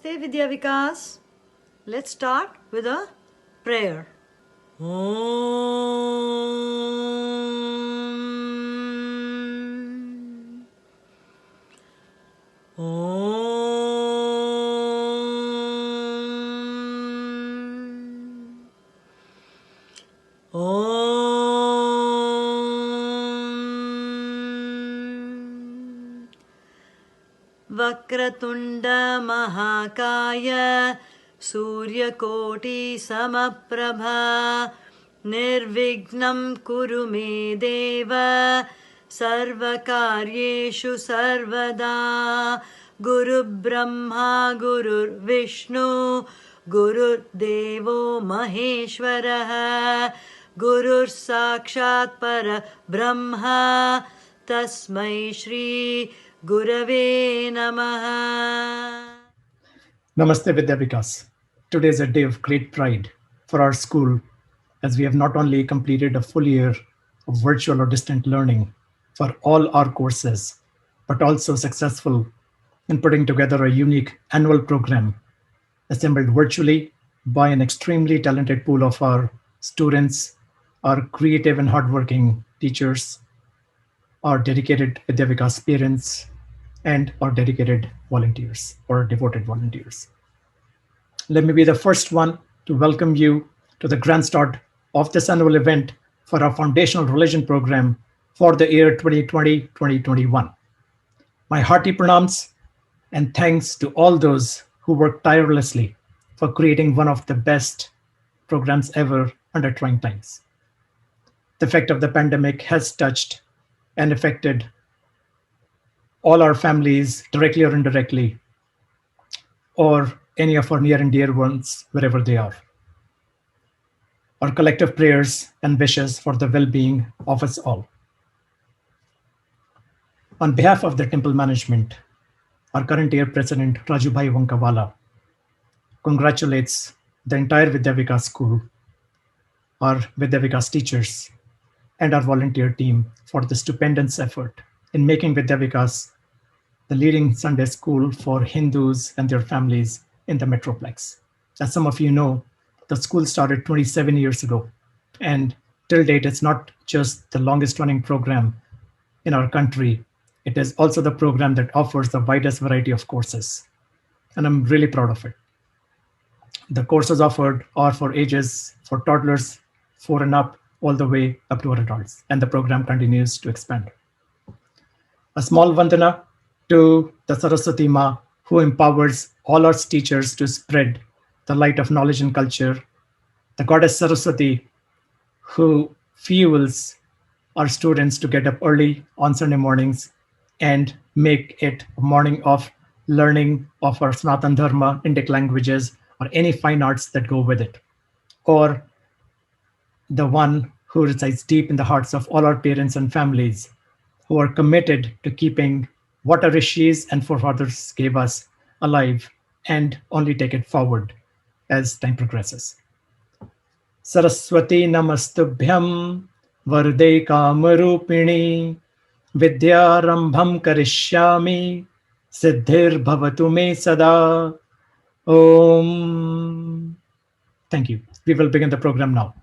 Namaste Vidya Vikas. Let's start with a prayer. Om. Om. Om. Vakratunda Mahakaya Suryakoti Samaprabha Nirvignam Kuru Me Deva Sarvakaryeshu Sarvada Guru Brahma Guru Vishnu Guru Devo Maheshwaraha Guru Sakshat Para Brahma Tasmai Shri Gurave Namaha. Namaste Vidya Vikas. Today is a day of great pride for our school as we have not only completed a full year of virtual or distant learning for all our courses, but also successful in putting together a unique annual program assembled virtually by an extremely talented pool of our students, our creative and hardworking teachers, our dedicated Vidya Vikas parents, and our dedicated volunteers or devoted volunteers. Let me be the first one to welcome you to the grand start of this annual event for our foundational religion program for the year 2020-2021. My hearty pranams and thanks to all those who worked tirelessly for creating one of the best programs ever under trying times. The effect of the pandemic has touched and affected all our families directly or indirectly, or any of our near and dear ones, wherever they are. Our collective prayers and wishes for the well-being of us all. On behalf of the temple management, our current year president, Rajubhai Wankawala, congratulates the entire Vidya Vikas school, our Vidya Vikas teachers, and our volunteer team for the stupendous effort in making Vidya Vikas the leading Sunday school for Hindus and their families in the Metroplex. As some of you know, the school started 27 years ago, and till date, it's not just the longest running program in our country, it is also the program that offers the widest variety of courses, and I'm really proud of it. The courses offered are for ages for toddlers 4 and up, all the way up to our adults, and the program continues to expand. A small vandana to the Saraswati Ma, who empowers all our teachers to spread the light of knowledge and culture, the goddess Saraswati, who fuels our students to get up early on Sunday mornings and make it a morning of learning of our Sanatan Dharma, Indic languages, or any fine arts that go with it, or the one who resides deep in the hearts of all our parents and families who are committed to keeping what our rishis and forefathers gave us alive and only take it forward as time progresses. Saraswati Namastubhyam Varde Kamarupini Vidyarambham Karishyami Siddhir Bhavatu Me Sada. Om. Thank you. We will begin the program now.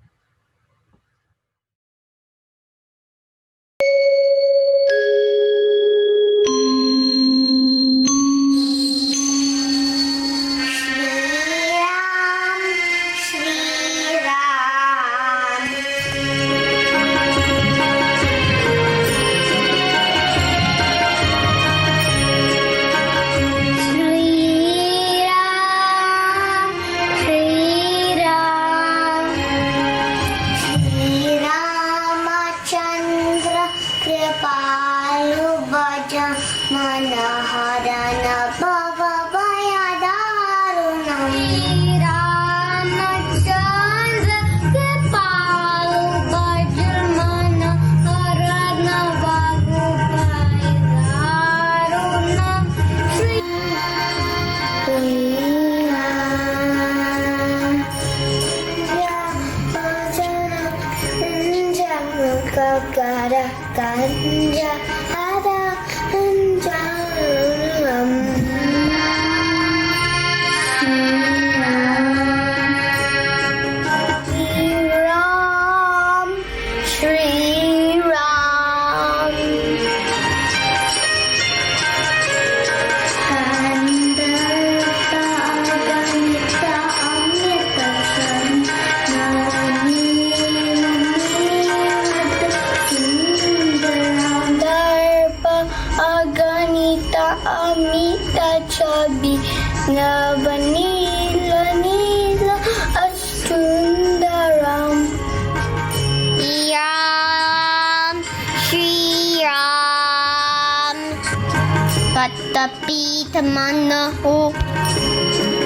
Patapitamannaho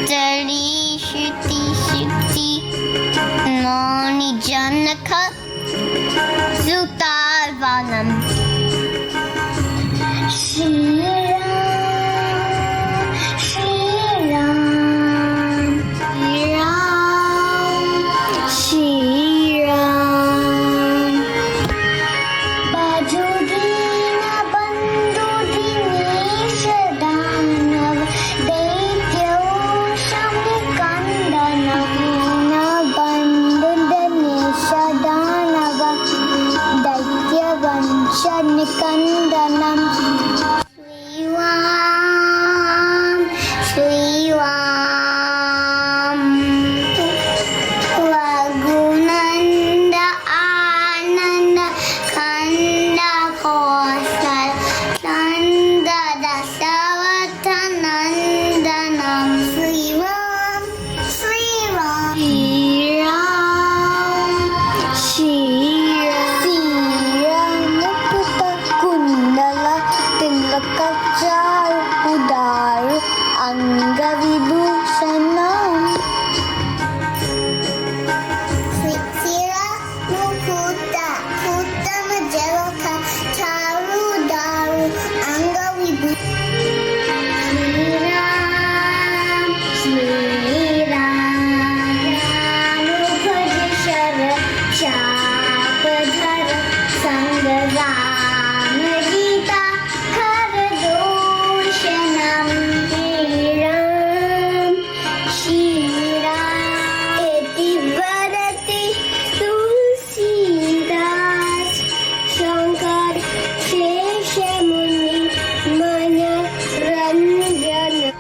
Dari Shuti Shukti Nani Janaka Zutarvanam Shri Ram, Shri Ram, Shri Ram. Bajudina bandudini danav Daityo Shamikandanam bandudini danava Daitya Vanshanikandanam Sri Ram, Sri Ram. Raghunanda Ananda Kanda Kosal Nanda Dasavata Nandanam Sri Ram, Sri Ram, Sri Ram, Sri Ram, Mukta Kundala Tilakacharu Udaru Anga Vibhushanam Sira Mukuta Kutama Jelaka Charu Daru Anga Vibhu Sri Ram Ramukadishara Chapadhara Sangarama Gita Karadoshanam Shri Ram Shri Ram Eti Bharati Tulsidas Shankar Sheshamuni Maya Ranjana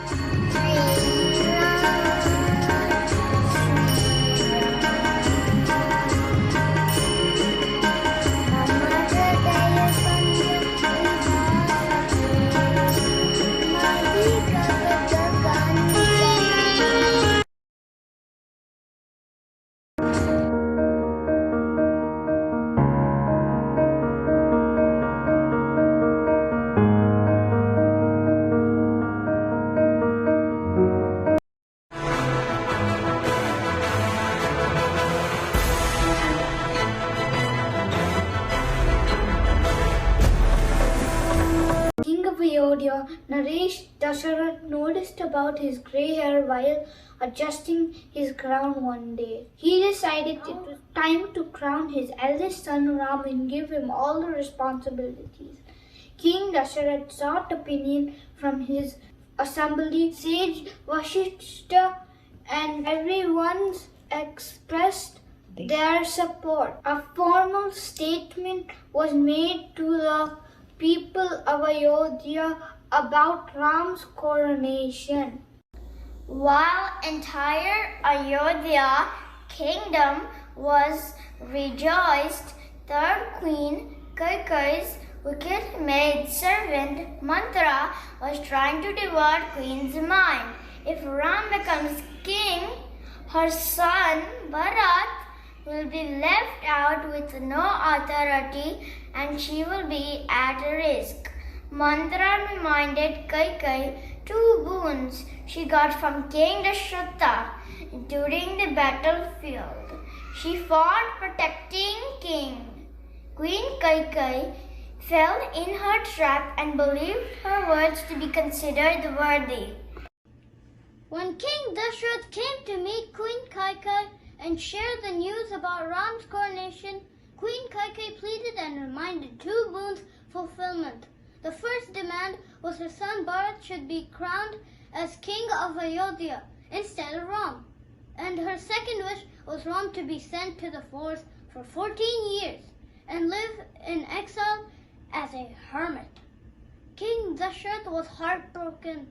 King of Ayodhya, Naresh Dasharatha noticed about his grey hair while adjusting his crown one day. He decided it was time to crown his eldest son Ram and give him all the responsibilities. King Dasharatha sought opinion from his assembly, sage Vashishta, and everyone expressed their support. A formal statement was made to the people of Ayodhya about Ram's coronation. While entire Ayodhya kingdom was rejoiced, third queen Kaikeyi's wicked maid servant Mantra was trying to divert queen's mind. If Ram becomes king, her son Bharat will be left out with no authority and she will be at risk. Mantra reminded Kaikeyi two boons she got from King Dasharatha during the battlefield. She fought protecting King. Queen Kaikeyi fell in her trap and believed her words to be considered worthy. When King Dasharatha came to meet Queen Kaikeyi and share the news about Ram's coronation, Queen Kaikeyi pleaded and reminded two boons fulfillment. The first demand was her son Bharat should be crowned as king of Ayodhya instead of Ram. And her second wish was Ram to be sent to the forest for 14 years and live in exile as a hermit. King Dasharatha was heartbroken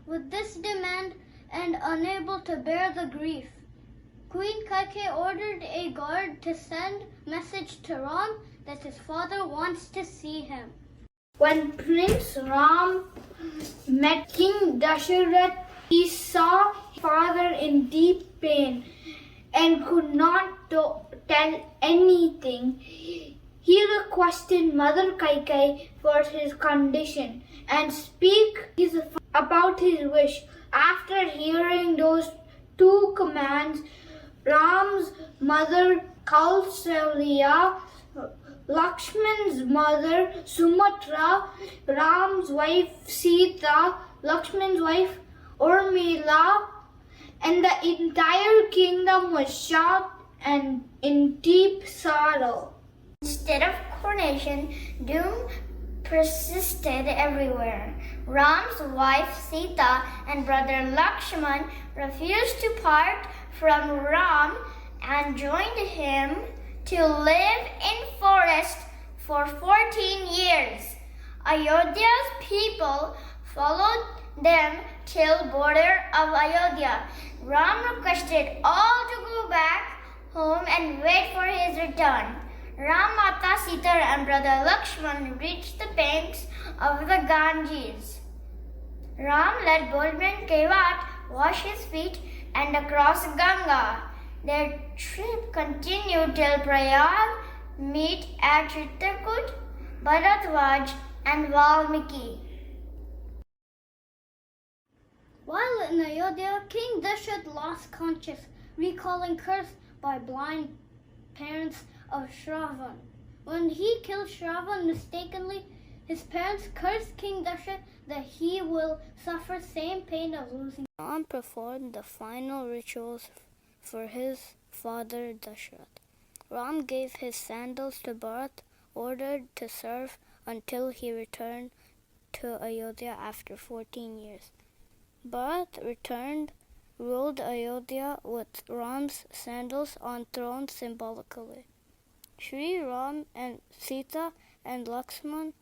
with this demand and unable to bear the grief. Queen Kaikeyi ordered a guard to send message to Ram that his father wants to see him. When Prince Ram met King Dasharatha, he saw his father in deep pain and could not tell anything. he requested Mother Kaikai for his condition and speak about his wish. After hearing those two commands, Ram's mother Kausalya, Lakshman's mother Sumatra, Ram's wife Sita, Lakshman's wife Urmila, and the entire kingdom was shocked and in deep sorrow. Instead of coronation, doom persisted everywhere. Ram's wife Sita and brother Lakshman refused to part from Ram and joined him to live in forest for 14 years. Ayodhya's people followed them till border of Ayodhya. Ram requested all to go back home and wait for his return. Ram, Mata Sita and brother Lakshman reached the banks of the Ganges. Ram let boatman Kevat wash his feet and cross Ganga. Their trip continued till Prayag, meet at Chitrakoot, Bharadwaj and Valmiki. While in Ayodhya, King Dashrath lost consciousness, recalling curse by blind parents of Shravan. When he killed Shravan mistakenly, his parents cursed King Dashrath that he will suffer same pain of losing. Ram performed the final rituals for his father Dashrath. Ram gave his sandals to Bharat, ordered to serve until he returned to Ayodhya after 14 years. Bharat returned, ruled Ayodhya with Ram's sandals on throne symbolically. Sri Ram and Sita and Lakshman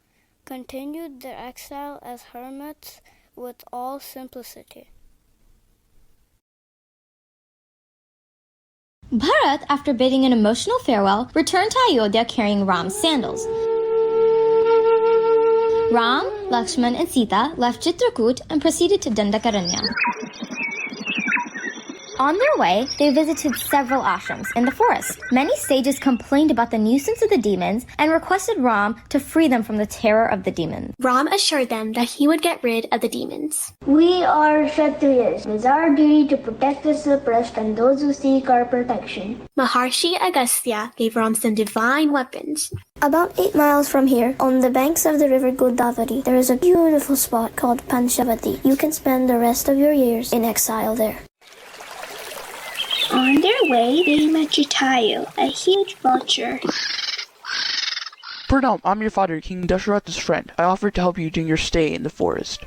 continued their exile as hermits with all simplicity. Bharat, after bidding an emotional farewell, returned to Ayodhya carrying Ram's sandals. Ram, Lakshman, and Sita left Chitrakoot and proceeded to Dandakaranya. On their way, they visited several ashrams in the forest. Many sages complained about the nuisance of the demons and requested Ram to free them from the terror of the demons. Ram assured them that he would get rid of the demons. We are Kshatriyas. It is our duty to protect the suppressed and those who seek our protection. Maharshi Agastya gave Ram some divine weapons. About 8 miles from here, on the banks of the river Godavari, there is a beautiful spot called Panchavati. You can spend the rest of your years in exile there. On their way, they met Jatayu, a huge vulture. Pranam, I'm your father, King Dasharath's friend. I offered to help you during your stay in the forest.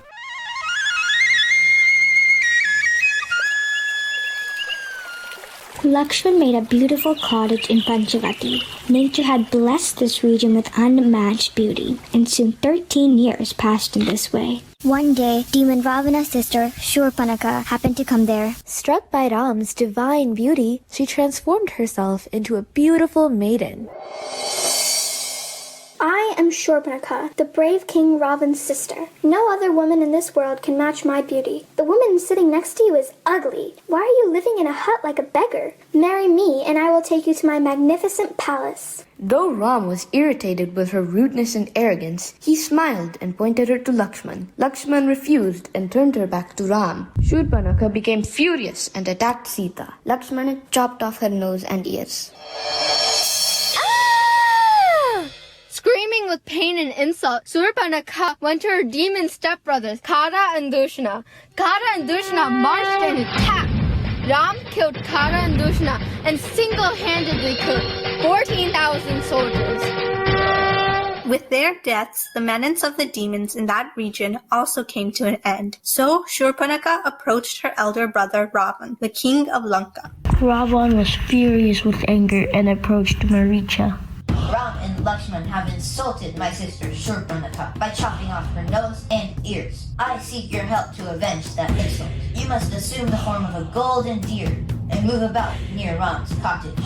Lakshman made a beautiful cottage in Panchavati. Nature had blessed this region with unmatched beauty, and soon 13 years passed in this way. One day, demon Ravana's sister, Shurpanaka, happened to come there. Struck by Ram's divine beauty, she transformed herself into a beautiful maiden. I am Shurpanaka, the brave King Ravan's sister. No other woman in this world can match my beauty. The woman sitting next to you is ugly. Why are you living in a hut like a beggar? Marry me, and I will take you to my magnificent palace. Though Ram was irritated with her rudeness and arrogance, he smiled and pointed her to Lakshman. Lakshman refused and turned her back to Ram. Shurpanaka became furious and attacked Sita. Lakshman chopped off her nose and ears. Screaming with pain and insult, Surpanaka went to her demon stepbrothers, Kara and Dushna. Kara and Dushna marched and attacked. Ram killed Kara and Dushna and single-handedly killed 14,000 soldiers. With their deaths, the menace of the demons in that region also came to an end. So Shurpanaka approached her elder brother Ravan, the king of Lanka. Ravan was furious with anger and approached Maricha. Ram and Lakshman have insulted my sister Shurpanaka by chopping off her nose and ears. I seek your help to avenge that insult. You must assume the form of a golden deer and move about near Ram's cottage.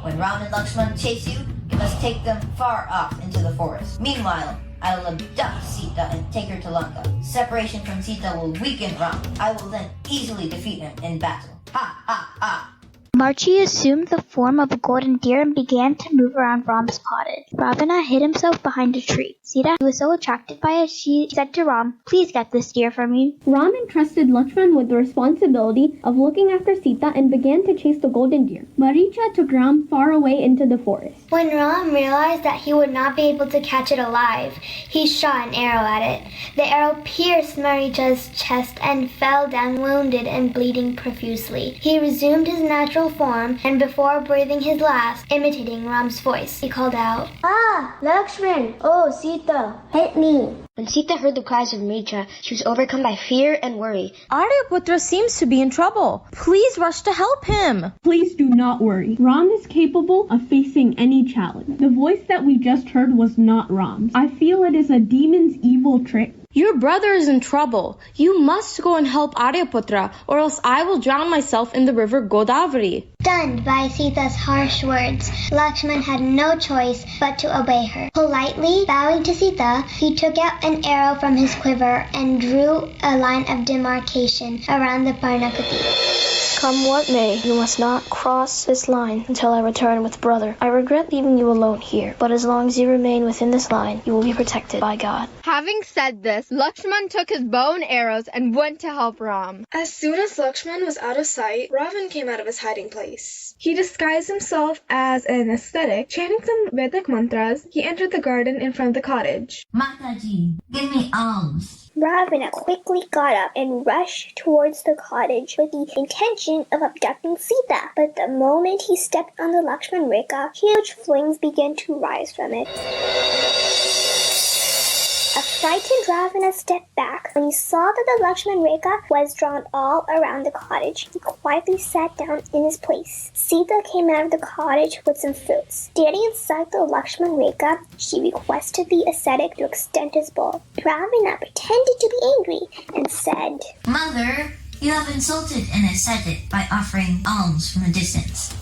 When Ram and Lakshman chase you, you must take them far off into the forest. Meanwhile, I will abduct Sita and take her to Lanka. Separation from Sita will weaken Ram. I will then easily defeat him in battle. Ha ha ha! Marchi assumed the form of a golden deer and began to move around Ram's cottage. Ravana hid himself behind a tree. Sita was so attracted by it, she said to Ram, "Please get this deer for me." Ram entrusted Lakshman with the responsibility of looking after Sita and began to chase the golden deer. Maricha took Ram far away into the forest. When Ram realized that he would not be able to catch it alive, he shot an arrow at it. The arrow pierced Maricha's chest and fell down wounded and bleeding profusely. He resumed his natural form, and before breathing his last, imitating Ram's voice, he called out, "Ah, Lakshman! Oh, Sita, help me!" When Sita heard the cries of Maricha, she was overcome by fear and worry. Aryaputra seems to be in trouble. Please rush to help him. Please do not worry. Ram is capable of facing any challenge. The voice that we just heard was not Ram's. I feel it is a demon's evil trick. Your brother is in trouble. You must go and help Aryaputra, or else I will drown myself in the river Godavari. Stunned by Sita's harsh words, Lakshman had no choice but to obey her. Politely bowing to Sita, he took out an arrow from his quiver and drew a line of demarcation around the Parnakati. Come what may, you must not cross this line until I return with brother. I regret leaving you alone here, but as long as you remain within this line, you will be protected by God. Having said this, Lakshman took his bow and arrows and went to help Ram. As soon as Lakshman was out of sight, Ravan came out of his hiding place. He disguised himself as an ascetic, chanting some Vedic mantras. He entered the garden in front of the cottage. Mataji, give me alms. Ravana quickly got up and rushed towards the cottage with the intention of abducting Sita. But the moment he stepped on the Lakshman Rekha, huge flames began to rise from it. A frightened Ravana stepped back. When he saw that the Lakshman Rekha was drawn all around the cottage, he quietly sat down in his place. Sita came out of the cottage with some fruits. Standing inside the Lakshman Rekha, she requested the ascetic to extend his bowl. Ravana pretended to be angry and said, "Mother, you have insulted an ascetic by offering alms from a distance."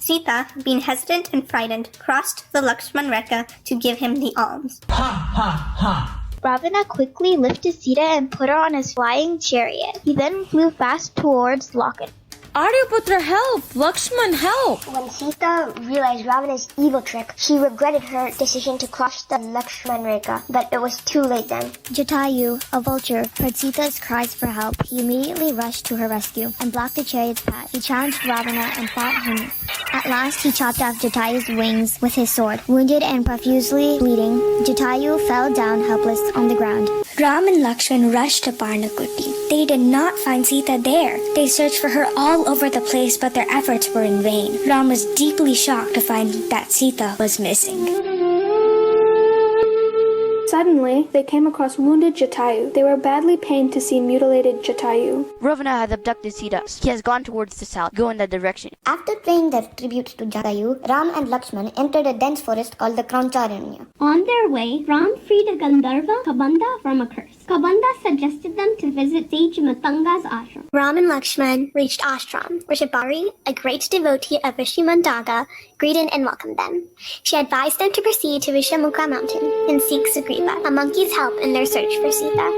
Sita, being hesitant and frightened, crossed the Lakshman Rekha to give him the alms. Ha ha ha! Ravana quickly lifted Sita and put her on his flying chariot. He then flew fast towards Locket. Aryaputra, help! Lakshman, help! When Sita realized Ravana's evil trick, she regretted her decision to cross the Lakshman Rekha, but it was too late then. Jatayu, a vulture, heard Sita's cries for help. He immediately rushed to her rescue and blocked the chariot's path. He challenged Ravana and fought him. At last, he chopped off Jatayu's wings with his sword. Wounded and profusely bleeding, Jatayu fell down helpless on the ground. Ram and Lakshman rushed to Parnakuti. They did not find Sita there. They searched for her all over the place, but their efforts were in vain. Ram was deeply shocked to find that Sita was missing. Suddenly, they came across wounded Jatayu. They were badly pained to see mutilated Jatayu. Ravana has abducted Sita. He has gone towards the south. Go in that direction. After paying their tribute to Jatayu, Ram and Lakshman entered a dense forest called the Kraunacharanya. On their way, Ram freed a Gandharva, Kabanda, from a curse. Kabanda suggested them to visit sage Matanga's ashram. Ram and Lakshman reached ashram, where Shibari, a great devotee of Rishi Mandaga, greeted and welcomed them. She advised them to proceed to Rishamukha mountain and seek Sugriva, a monkey's help in their search for Sita.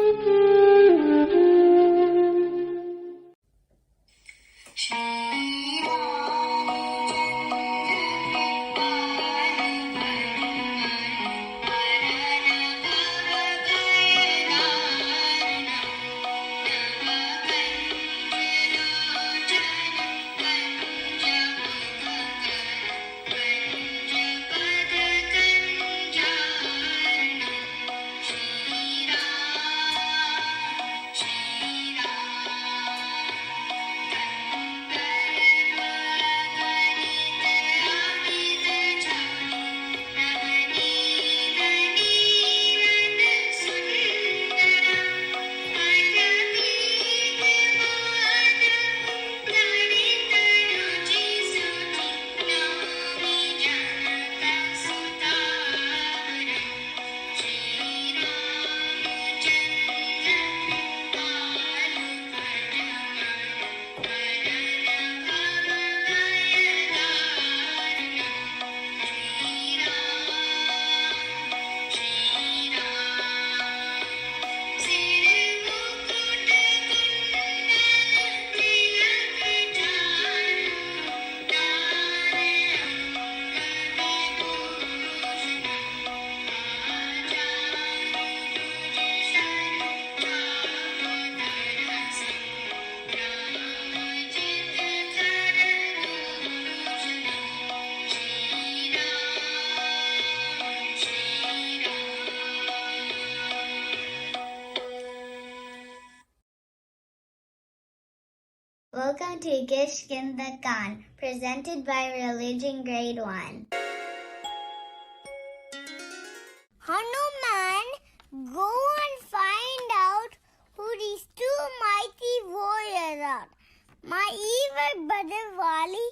Welcome to Kishkindakan, presented by Religion Grade 1. Hanuman, go and find out who these two mighty warriors are. My evil brother Vali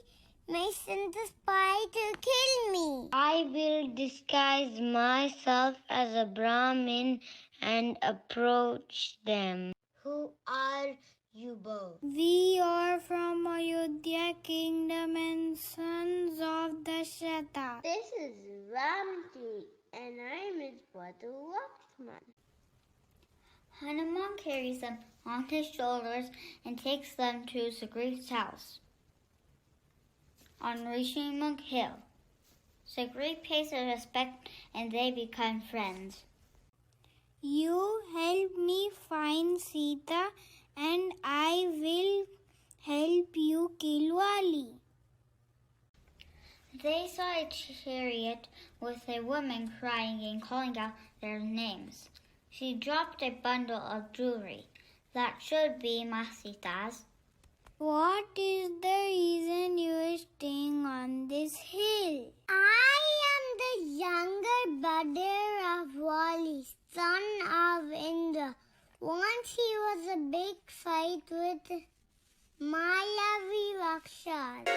may send a spy to kill me. I will disguise myself as a Brahmin and approach them. Who are you both? We are from Ayodhya kingdom and sons of Dasharatha. This is Ramji and I am his brother Lakshman. Hanuman carries them on his shoulders and takes them to Sugriva's house. On reaching Monk Hill, Sugriva pays her respect and they become friends. You help me find Sita and I will help you kill Vali. They saw a chariot with a woman crying and calling out their names. She dropped a bundle of jewelry. That should be Masita's. What is the reason you are staying on this hill? I am the younger brother of Vali, son of Indra. Once he was a big fight with Malavi Rakshas.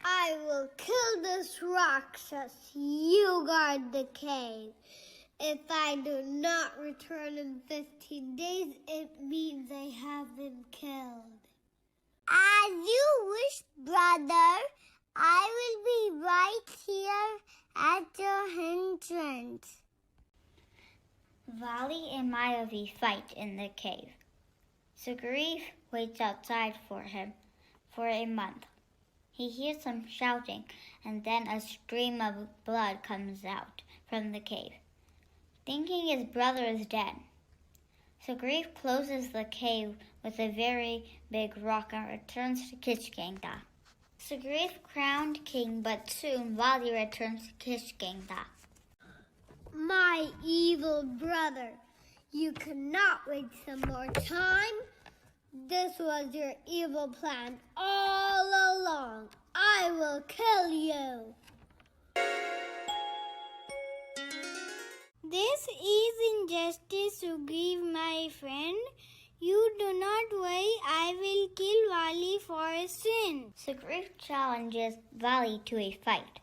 I will kill this Rakshas. You guard the cave. If I do not return in 15 days, it means I have been killed. As you wish, brother. I will be right here at your entrance. Vali and Mayavi fight in the cave. Sugriva waits outside for him for a month. He hears some shouting, and then a stream of blood comes out from the cave. Thinking his brother is dead, Sugriva closes the cave with a very big rock and returns to Kishkinda. Sugriva crowned king, but soon Vali returns to Kishkinda. My evil brother, you cannot wait some more time. This was your evil plan all along. I will kill you. This is injustice, Sugriva, my friend. You do not worry, I will kill Vali for a sin. Sugriva challenges Vali to a fight.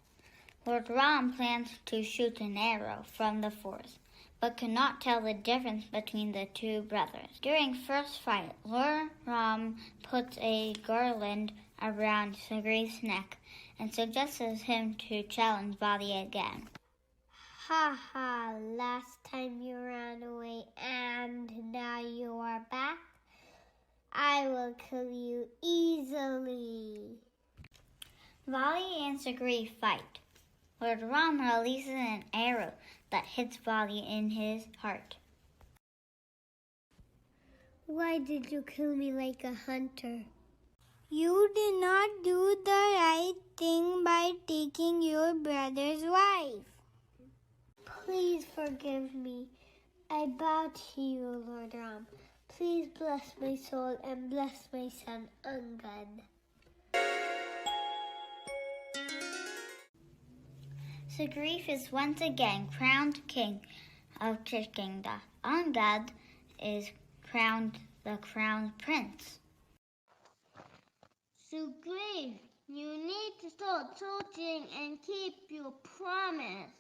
Lord Ram plans to shoot an arrow from the forest, but cannot tell the difference between the two brothers. During first fight, Lord Ram puts a garland around Sugriva's neck and suggests him to challenge Vali again. Ha ha, last time you ran away and now you are back. I will kill you easily. Vali and Sugriva fight. Lord Ram releases an arrow that hits Vali in his heart. Why did you kill me like a hunter? You did not do the right thing by taking your brother's wife. Please forgive me. I bow to you, Lord Ram. Please bless my soul and bless my son Angad. Sugriva is once again crowned king of Kishkinda. Angad is crowned the crown prince. Sugriva, you need to start talking and keep your promise.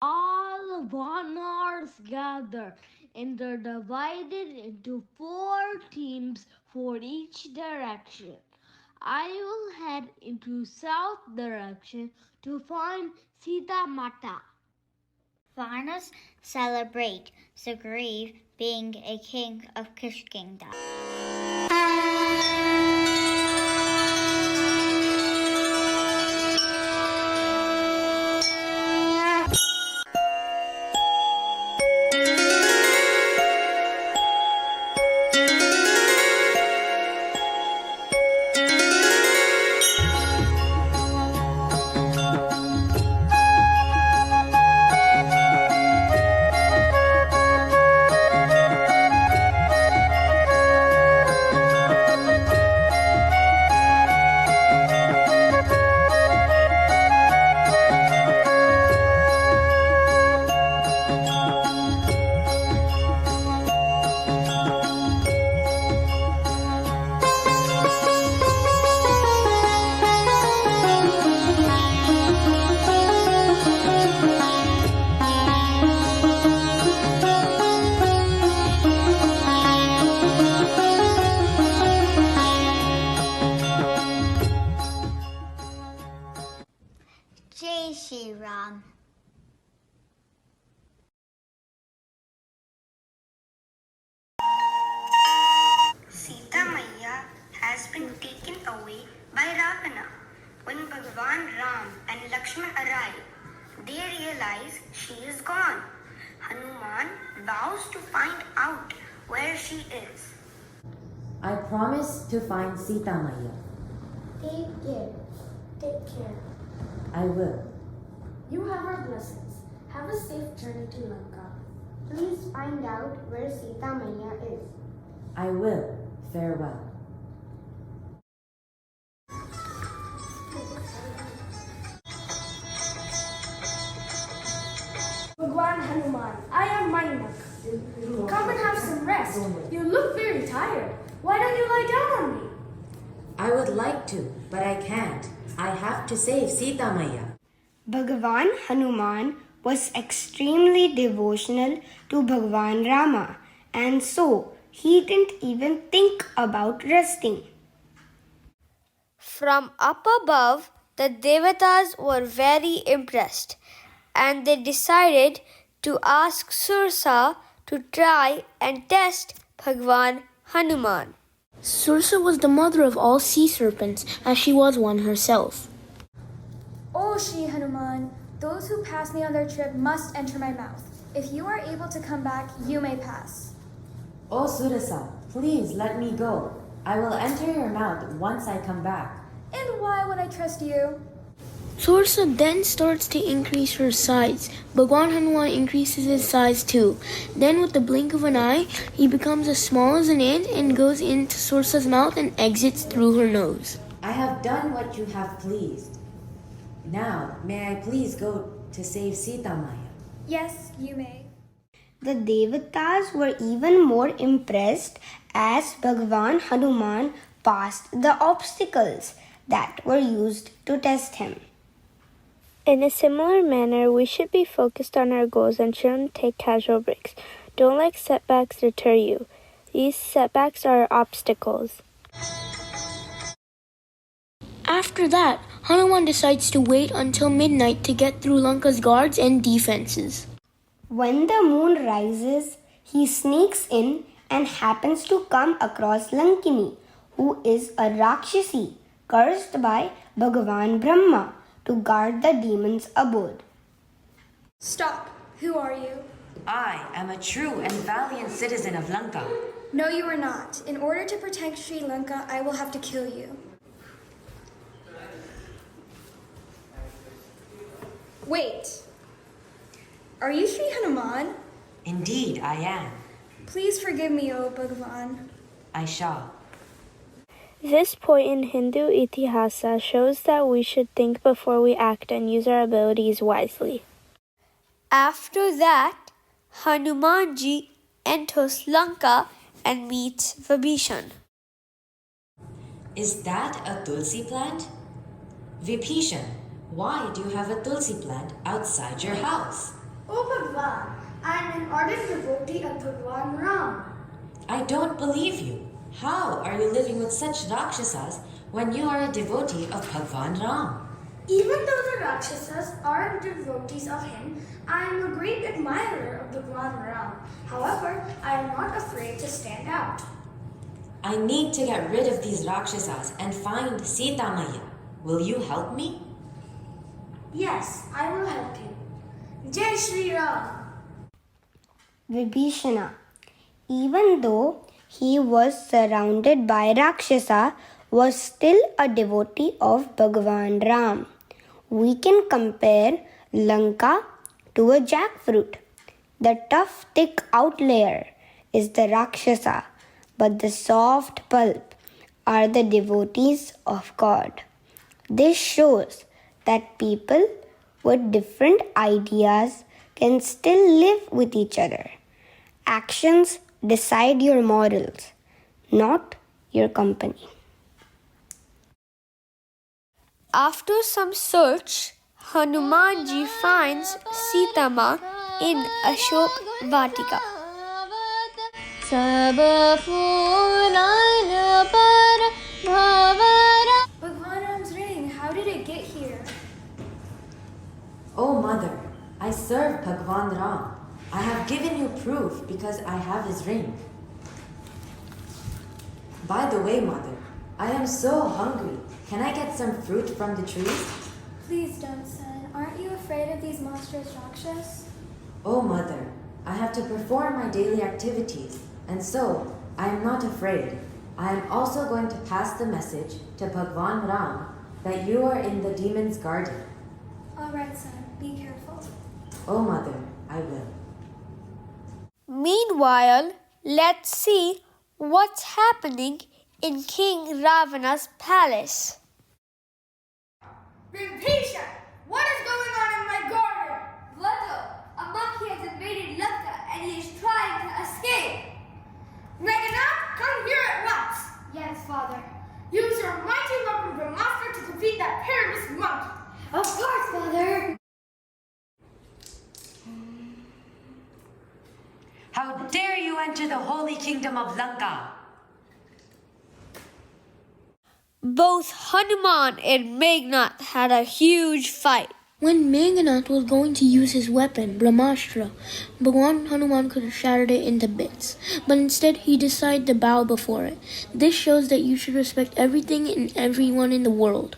All Vanars gather and are divided into 4 teams for each direction. I will head into south direction to find Sita Mata. Varnas celebrate Sugriva being a king of Kishkinda. too, Ram. Sita Maiya has been taken away by Ravana. When Bhagwan Ram and Lakshman arrive, they realize she is gone. Hanuman vows to find out where she is. I promise to find Sita Maiya. Take care. Take care. I will. You have our blessings. Have a safe journey to Lanka. Please find out where Sita Maiya is. I will. Farewell. Bhagwan Hanuman, I am Mainak. Come and have some rest. You look very tired. Why don't you lie down on me? I would like to, but I can't. I have to save Sita Maiya. Bhagwan Hanuman was extremely devotional to Bhagwan Rama, and so he didn't even think about resting. From up above, the Devatas were very impressed, and they decided to ask Sursa to try and test Bhagwan Hanuman. Sursa was the mother of all sea serpents, as she was one herself. O Shri Hanuman, those who pass me on their trip must enter my mouth. If you are able to come back, you may pass. Oh Surasa, please let me go. I will enter your mouth once I come back. And why would I trust you? Sursa then starts to increase her size. Bhagwan Hanuman increases his size too. Then with the blink of an eye, he becomes as small as an ant and goes into Sursa's mouth and exits through her nose. I have done what you have pleased. Now, may I please go to save Sita Maiya? Yes, you may. The Devatas were even more impressed as Bhagwan Hanuman passed the obstacles that were used to test him. In a similar manner, we should be focused on our goals and shouldn't take casual breaks. Don't let setbacks deter you. These setbacks are obstacles. After that, Hanuman decides to wait until midnight to get through Lanka's guards and defenses. When the moon rises, he sneaks in and happens to come across Lankini, who is a Rakshasi cursed by Bhagavan Brahma to guard the demon's abode. Stop. Who are you? I am a true and valiant citizen of Lanka. No, you are not. In order to protect Sri Lanka, I will have to kill you. Wait. Are you Sri Hanuman? Indeed, I am. Please forgive me, O Bhagavan. I shall. This point in Hindu Itihasa shows that we should think before we act and use our abilities wisely. After that, Hanumanji enters Lanka and meets Vibhishan. Is that a tulsi plant? Vibhishan, why do you have a tulsi plant outside your house? Oh Bhagwan, I am an ardent devotee of Bhagwan Ram. I don't believe you. How are you living with such Rakshasas when you are a devotee of Bhagwan Ram? Even though the Rakshasas are devotees of him, I am a great admirer of Bhagwan Ram. However, I am not afraid to stand out. I need to get rid of these Rakshasas and find Sita Maiya. Will you help me? Yes, I will help you. Jai Shri Ram. Vibhishana, even though he was surrounded by Rakshasa, was still a devotee of Bhagwan Ram. We can compare Lanka to a jackfruit. The tough, thick outlayer is the Rakshasa, but the soft pulp are the devotees of God. This shows that people with different ideas can still live with each other. Actions decide your morals, not your company. After some search, Hanumanji finds Sita Ma in Ashok Vatika. Bhagwan Ram's ring, how did it get here? serve Bhagwan Ram. I have given you proof because I have his ring. By the way, Mother, I am so hungry. Can I get some fruit from the trees? Please don't, son. Aren't you afraid of these monstrous rakshas? Oh, Mother, I have to perform my daily activities, and so I am not afraid. I am also going to pass the message to Bhagwan Ram that you are in the demon's garden. All right, son. Be careful. Oh, Mother, I will. Meanwhile, let's see what's happening in King Ravana's palace. Vimpisha, what is going on in my garden? Vlado, a monkey has invaded Lanka and he is trying to escape. Meghanath, come here at once. Yes, Father. Use your mighty weapon Brahmastra to defeat that perilous monkey. Of course, Father. How dare you enter the holy kingdom of Lanka? Both Hanuman and Meghnath had a huge fight. When Meghnath was going to use his weapon, Brahmastra, Bhagwan Hanuman could have shattered it into bits, but instead he decided to bow before it. This shows that you should respect everything and everyone in the world.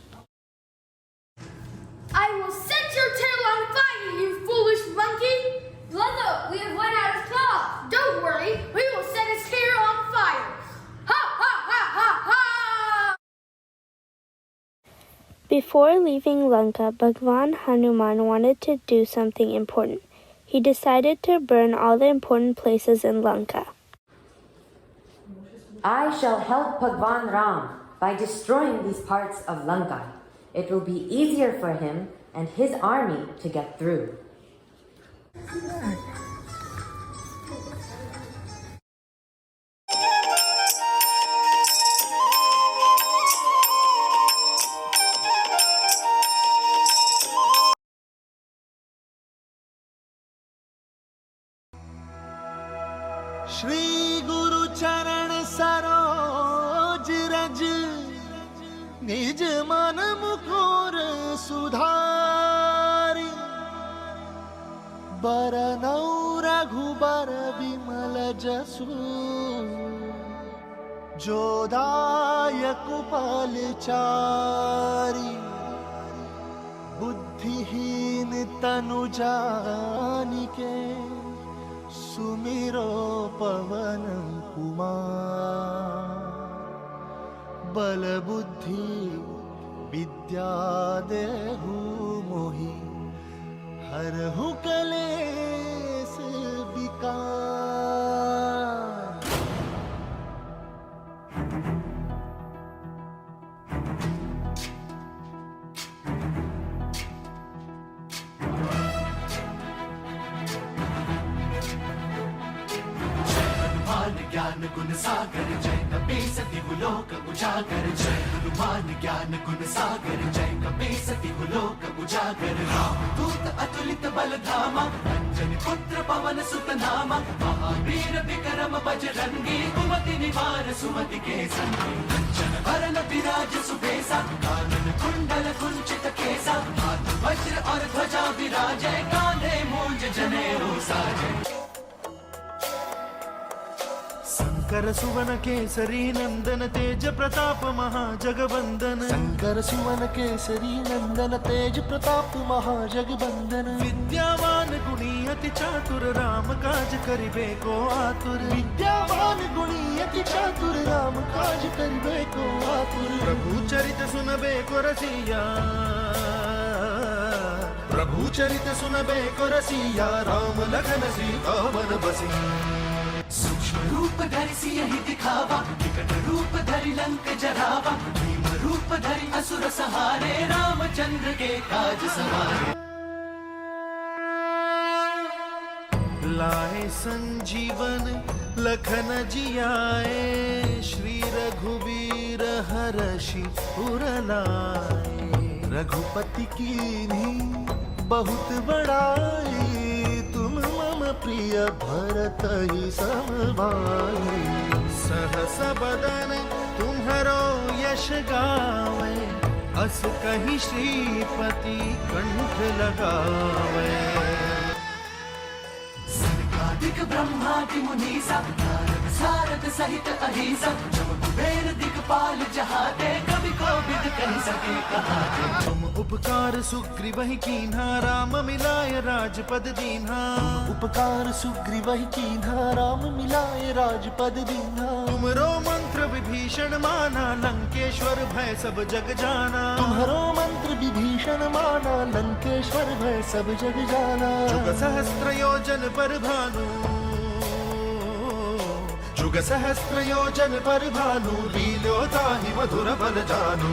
I will set your tail on fire, you foolish monkey! Vlado, we have run out of cloth. Don't worry, we will set his hair on fire. Ha ha ha ha ha! Before leaving Lanka, Bhagwan Hanuman wanted to do something important. He decided to burn all the important places in Lanka. I shall help Bhagwan Ram by destroying these parts of Lanka. It will be easier for him and his army to get through. Shri गुरु चरण सरोज रज निज मन मुकुर सुधारी बरनौ रघुबर विमल जसु जोदायक पलचारी बुद्धिहीन तनु जानिके सुमिरो पवन कुमार बल बुद्धि विद्या देहु मोहि हरहु कलेस विकार। ज्ञान गुण सागर जय कपी सती लोक उजागर जय हनुमान ज्ञान गुण सागर जय कपी सती लोक उजागर राम दूत अतुलित बल धामा अंजनी पुत्र पवन सुत नामा महावीर विक्रम बजरंगी कुमति निवार सुमति के संगी कंचन वरण विराज सुबेसा कानन कुंडल कुंचित केसा हाथ वज्र और ध्वजा विराजे कांधे मूंज जनेऊ साजे। शंकर सुवन केसरी नंदन तेज प्रताप महाजगवंदन शंकर सुवन केसरी नंदन तेज प्रताप महाजगवंदन विद्यावान गुणी अति चातुर राम काज करिबे को आतुर विद्यावान गुणी अति चातुर राम काज करिबे को आतुर प्रभु चरित सुनबे को रसिया प्रभु चरित सुनबे को रसिया राम लखन सीता वन बसी सूक्ष्म रूप धरि सियहि दिखावा विकट रूप धरि लंक जरावा भीम रूप धरि असुर सहारे रामचंद्र के काज सवारे। लाए संजीवन लखन जियाए श्री रघुबीर हरषि उर लाए रघुपति कीन्ही बहुत बड़ाई तुम मम प्रिय भरत ही समभाई सहस बदन तुम्हरो यश गावे अस कहि श्रीपति कंठ लगावे। ब्रह्मादि मुनीसा नारद सारद सहित अहिसा जब कुबेर दिक्पाल जहाते कवि कोविद कह सके कहाते। तुम उपकार सुग्रीव ही कीन्हा राम मिलाय राजपद दीन्हा। उपकार सुग्रीव ही कीन्हा राम मिलाए राजपद दीन्हा। तुमरो मंत्र विभीषण माना लंकेश्वर भय सब जग जाना। तुम्हारो मंत्र विभीषण माना लंकेश्वर भय सब जग जाना। जुग सहस्त्र योजन पर भानु जुग सहस्त्र योजन पर भानु लीलो ताहि मधुर बल जानु।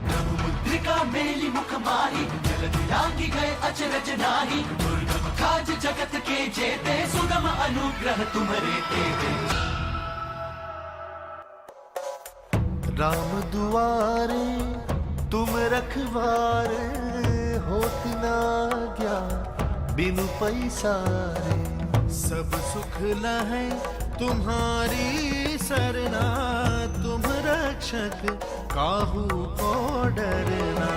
प्रभु मुद्रिका मेली मुख माही जलधि लांगी गए अचरज नाही। दुर्गम काज जगत के जेते सुगम अनुग्रह तुम्हारे तेते। राम दुआरे तुम रखवारे होत ना गया बिनु पैसारे। सब सुख लहै तुम्हारी सरना तुम रक्षक काहू को डरना।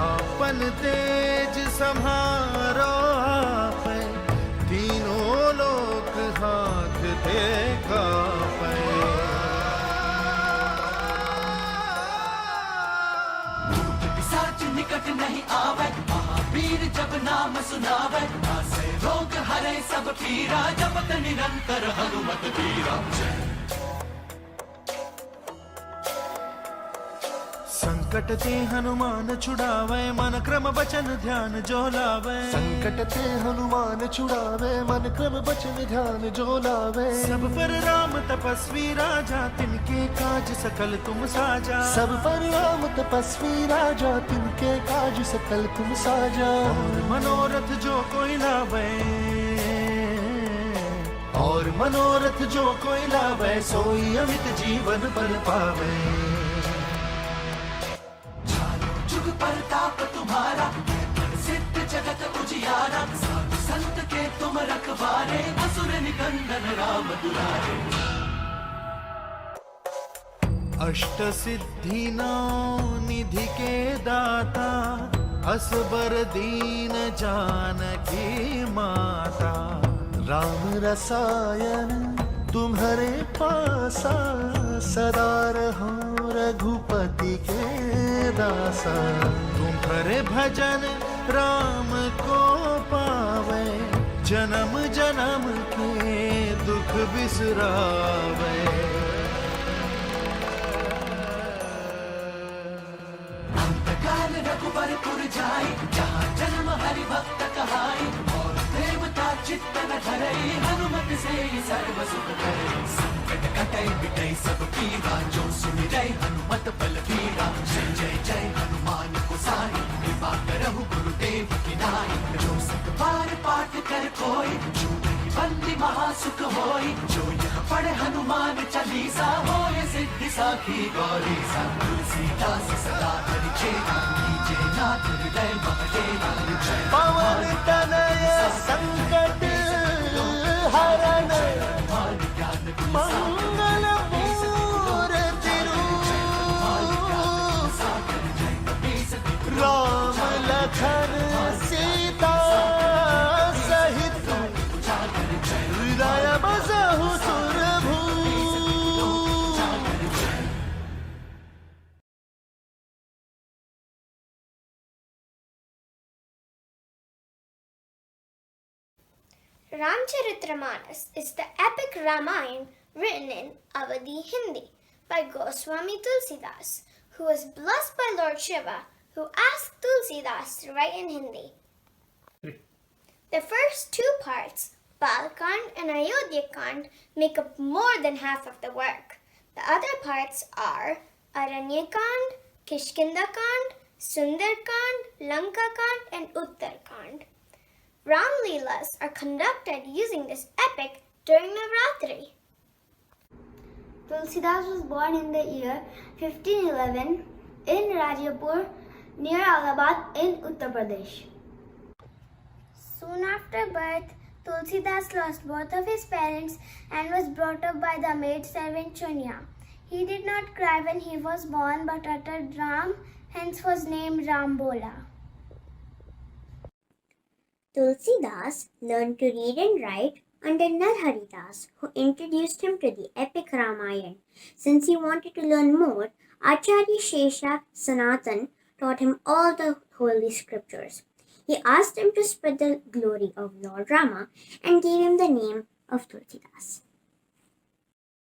आपन तेज सम्हारो आपै तीनों लोक हाथ दे कापै। पिशाच निकट नहीं आवे महावीर जब नाम सुनावे। नासै रोग हरै सब पीरा जपत निरंतर हनुमत वीरा। संकट ते हनुमान छुड़ावे मन क्रम बचन ध्यान जो लावे। संकट ते हनुमान छुड़ावे मन क्रम बचन ध्यान जो लावे। सब पर राम तपस्वी राजा तिनके काज सकल तुम साजा। सब पर राम तपस्वी राजा तिनके काज सकल तुम साजा। और मनोरथ जो कोई लावे और मनोरथ जो कोई लावे सोई अमित जीवन बल पावे। जुग परताप तुम्हारा सिद्ध जगत उजियारा। साधु संत के तुम रखवारे असुर निकंदन राम दुलारे। अष्ट सिद्धि नौ निधि के दाता असबर दीन जानकी माता। राम रसायन तुम्हारे पासा सदा रहो रघुपति के दासा। तुम्हारे भजन राम को पावे जन्म जन्म के दुख बिसरावे। अंतकाल रघुबरपुर जाई जहाँ जन्म हरि भक्त कहाई। और देवता चित्तन धरई हनुमत से सर्व सुख करे। संकट कटै मिटै सब पीरा जो सुमिरै हनुमत बलबीरा। जय जय जय हनुमान गोसाई कृपा करहु गुरुदेव की नाई। जो सत बार पाठ कर कोई जो नहीं बंदी महासुख होई। जो यह पढ़े हनुमान चालीसा होए सिद्धि साखी गौरीसा। तुलसीदास सदा हरि चेरा कीजे नाथ हृदय महडेरा। पवन तनय संकट हरण मंगल मूर्ति राम लखन सीता सहित हृदय बसहु सुरभू। Ramcharitmanas is the epic Ramayana written in Awadhi Hindi by Goswami Tulsidas, who was blessed by Lord Shiva, who asked Tulsidas to write in Hindi. The first two parts, Balkand and Ayodhyakand, make up more than half of the work. The other parts are Aranyakand, Kishkindakand, Sundarkand, Lankakand, and Uttarkand. Ram Leelas are conducted using this epic during Navratri. Tulsidas was born in the year 1511 in Rajapur near Allahabad in Uttar Pradesh. Soon after birth, Tulsidas lost both of his parents and was brought up by the maid servant Chunya. He did not cry when he was born but uttered Ram, hence was named Rambola. Tulsidas learned to read and write under Narharidas, who introduced him to the epic Ramayana. Since he wanted to learn more, Acharya Shesha Sanatan taught him all the holy scriptures. He asked him to spread the glory of Lord Rama and gave him the name of Tulsidas.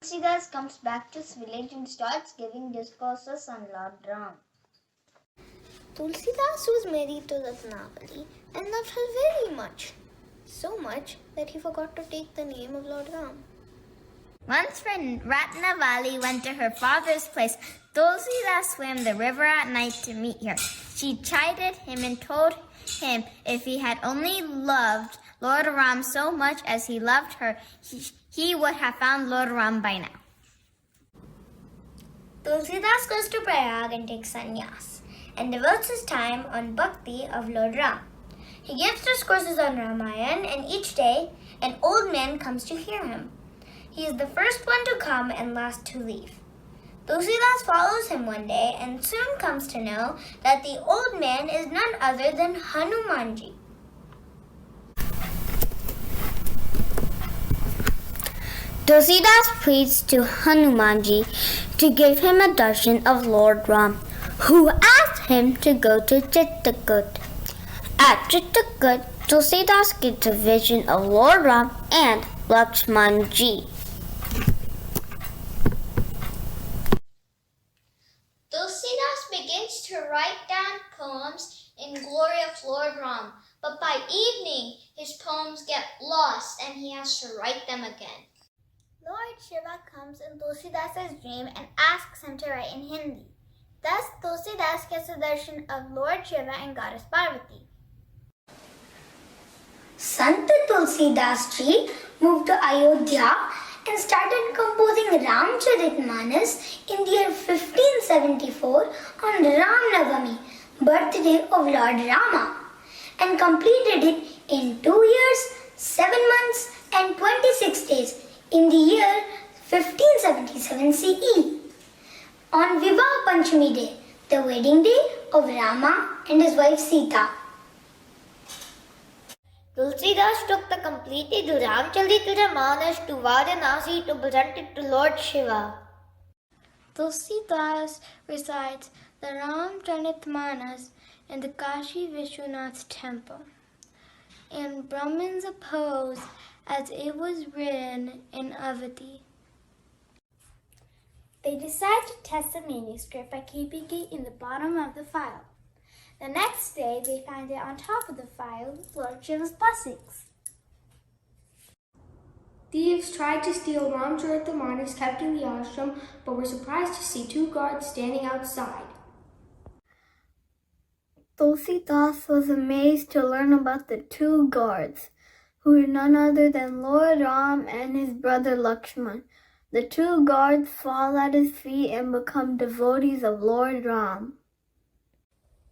Tulsidas comes back to his village and starts giving discourses on Lord Ram. Tulsidas was married to Ratnavali and loved her very much. So much that he forgot to take the name of Lord Ram. Once when Ratnavali went to her father's place, Tulsidas swam the river at night to meet her. She chided him and told him if he had only loved Lord Ram so much as he loved her, he would have found Lord Ram by now. Tulsidas goes to Prayag and takes sannyas and devotes his time on bhakti of Lord Ram. He gives discourses on Ramayana, and each day an old man comes to hear him. He is the first one to come and last to leave. Tulsidas follows him one day and soon comes to know that the old man is none other than Hanumanji. Tulsidas prays to Hanumanji to give him a darshan of Lord Ram, who asked him to go to Chitakut. At Chitakut, Tulsidas gets a vision of Lord Ram and Lakshmanji. Tulsidas begins to write down poems in glory of Lord Ram, but by evening his poems get lost and he has to write them again. Lord Shiva comes in Tulsidas' dream and asks him to write in Hindi. Thus, Tulsidas gets a darshan of Lord Shiva and Goddess Parvati. Sant Tulsidas Ji moved to Ayodhya and started composing Ramcharitmanas in the year 1574 on Ram Navami, birthday of Lord Rama, and completed it in 2 years, 7 months and 26 days in the year 1577 CE. On Vivah Panchami Day, the wedding day of Rama and his wife Sita. Tulsidas took the completed Ramcharitmanas to Varanasi to present it to Lord Shiva. Tulsidas recites the Ramcharitmanas in the Kashi Vishwanath temple, and Brahmins oppose as it was written in Avanti. They decide to test the manuscript by keeping it in the bottom of the file. The next day, they find it on top of the file with Lord Shiva's blessings. Thieves tried to steal Ramcharitmanas kept in the ashram, but were surprised to see 2 guards standing outside. Tulsidas was amazed to learn about the 2 guards, who were none other than Lord Ram and his brother Lakshman. The 2 guards fall at his feet and become devotees of Lord Ram.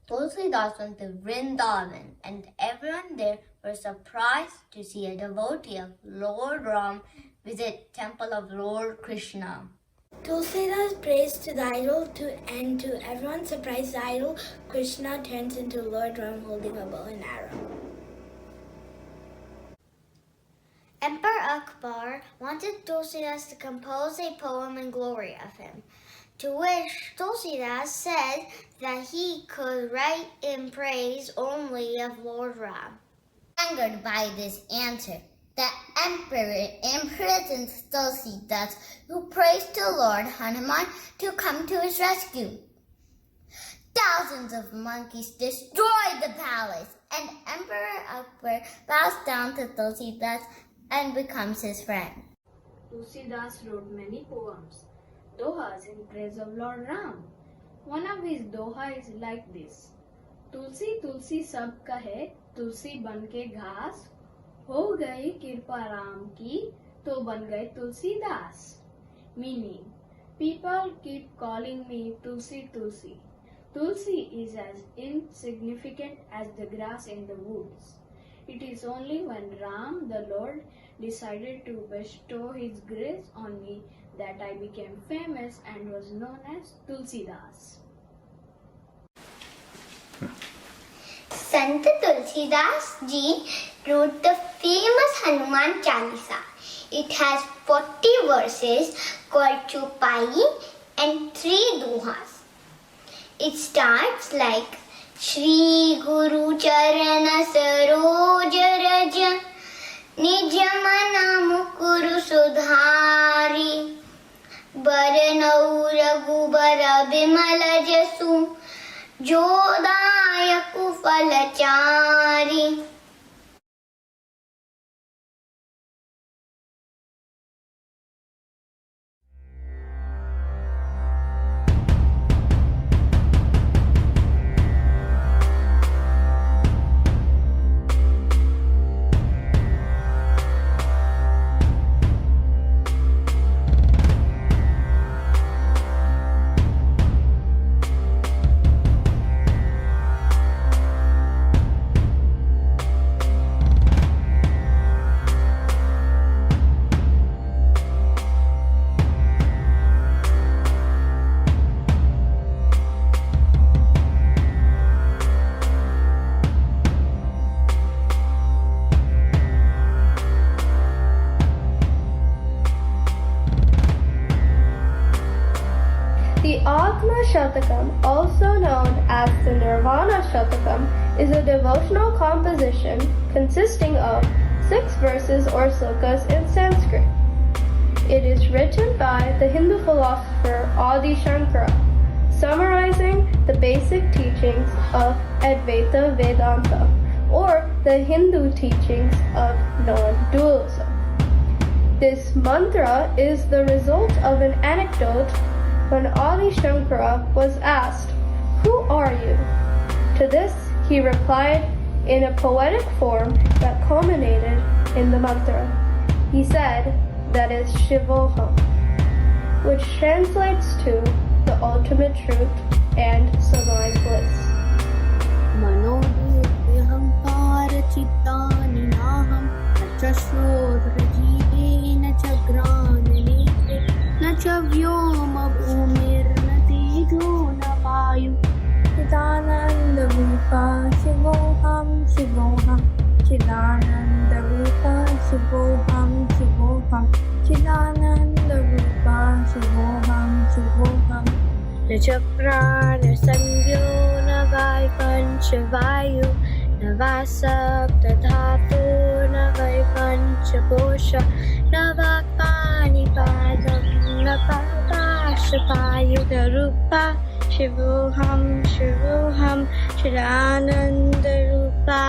Tulsidas went to Vrindavan, and everyone there was surprised to see a devotee of Lord Ram visit temple of Lord Krishna. Tulsidas prays to the idol and to everyone's surprise, the idol Krishna turns into Lord Ram holding a bow and arrow. Emperor Akbar wanted Tulsidas to compose a poem in glory of him, to which Tulsidas said that he could write in praise only of Lord Ram. Angered by this answer, the emperor imprisons Tulsidas, who prays to Lord Hanuman to come to his rescue. Thousands of monkeys destroy the palace, and Emperor Akbar bows down to Tulsidas and becomes his friend. Tulsidas wrote many poems, dohas in praise of Lord Ram. One of his doha is like this: Tulsi tulsi sab kahe, tulsi ban ke घास, हो गई कृपा राम की, तो बन गए Tulsidas. Meaning, people keep calling me Tulsi Tulsi. Tulsi is as insignificant as the grass in the woods. It is only when Ram, the Lord, decided to bestow his grace on me that I became famous and was known as Tulsidas. Sant Tulsidas ji wrote the famous Hanuman Chalisa. It has 40 verses called Chupai and 3 dohas. It starts like Shri Guru Charana Saroj Raj Nij Mana Mukuru Sudhari Baranau Raghubara Bimala Jasu Jodayaku Falachari. The Agma Shatakam, also known as the Nirvana Shatakam, is a devotional composition consisting of 6 verses or slokas in Sanskrit. It is written by the Hindu philosopher Adi Shankara, summarizing the basic teachings of Advaita Vedanta, or the Hindu teachings of non-dualism. This mantra is the result of an anecdote when Adi Shankara was asked, "Who are you?" To this, he replied in a poetic form that culminated in the mantra. He said, that is Shivoham, which translates to the ultimate truth and sublime bliss. Manodhyam parachitani naham nacha shrodhrajivena cha grananete nacha vyoma bhumirna tejo na vayu Chidananda Rupa Shivoham Shivoham Chidananda Rupa Shivoham Shivoham Chidananda Rupa Shivoham Shivoham Nachaprana Sangyo Navai Panchavayu Navasapta Dhatu Navai Panchakosha Navapani Padam Navapashapayu Rupa Shivoham Shivoham Chidananda Rupa